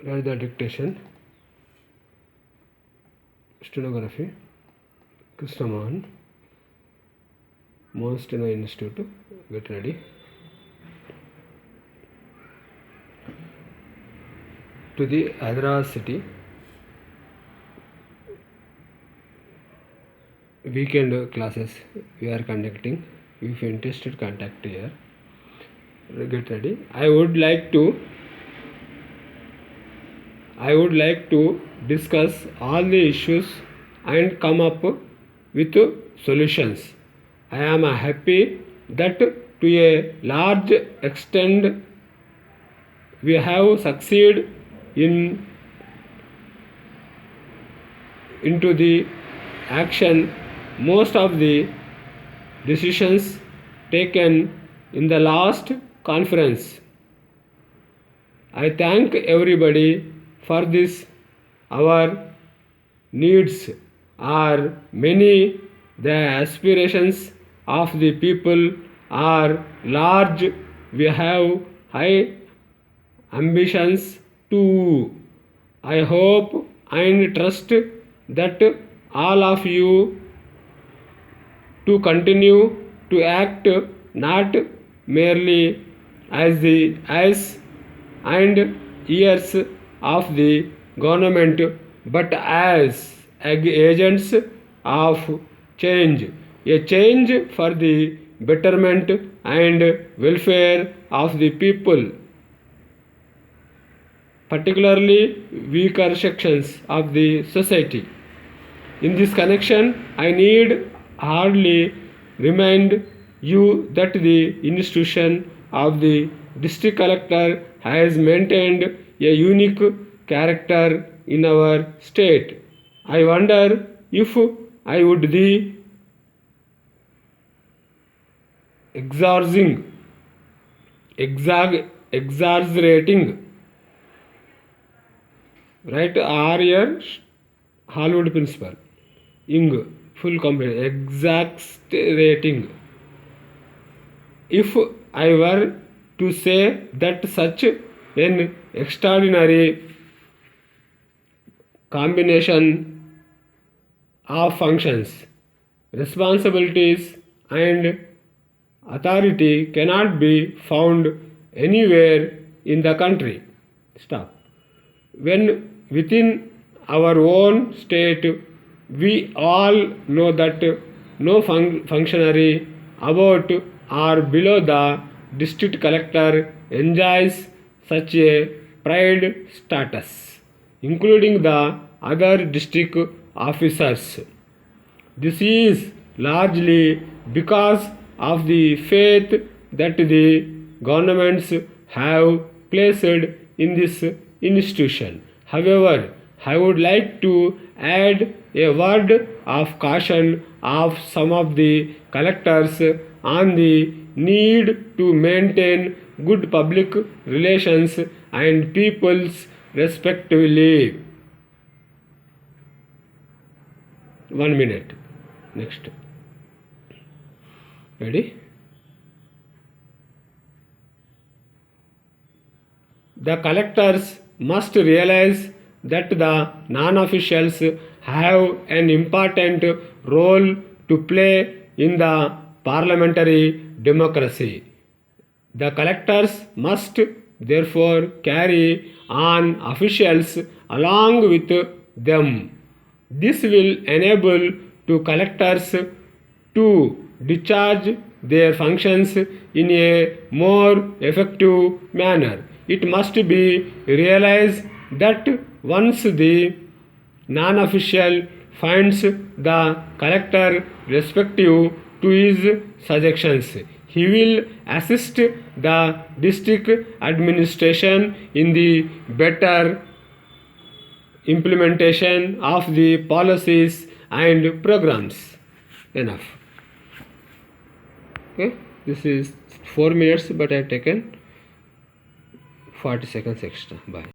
Write the dictation. Stenography. Krishna Mohan, Mohan Steno Institute. Get ready. To the Hyderabad city. Weekend classes we are conducting. If interested, contact here. Get ready. I would like to discuss all the issues and come up with solutions. I am happy that to a large extent we have succeeded into the action most of the decisions taken in the last conference. I thank everybody for this. Our needs are many, the aspirations of the people are large, we have high ambitions too. I hope and trust that all of you to continue to act not merely as the eyes and ears of the government but as agents of change, a change for the betterment and welfare of the people, particularly weaker sections of the society. In this connection, I need hardly remind you that the institution of the district collector has maintained a unique character in our state. I wonder if I would be exaggerating right R Hollywood principal ing full complete exaggerating if I were to say that such an extraordinary combination of functions, responsibilities and authority cannot be found anywhere in the country. Stop. When within our own state we all know that no functionary above or below the district collector enjoys such a pride status, including the other district officers. This is largely because of the faith that the governments have placed in this institution. However, I would like to add a word of caution of some of the collectors on the need to maintain good public relations and people's respectively. 1 minute. Next. Ready? The collectors must realize that the non-officials have an important role to play in the parliamentary democracy. The collectors must therefore carry on officials along with them. This will enable to collectors to discharge their functions in a more effective manner. It must be realized that once the non-official finds the collector respective to his suggestions, he will assist the district administration in the better implementation of the policies and programs. Enough. Okay, this is 4 minutes, but I have taken 40 seconds extra. Bye.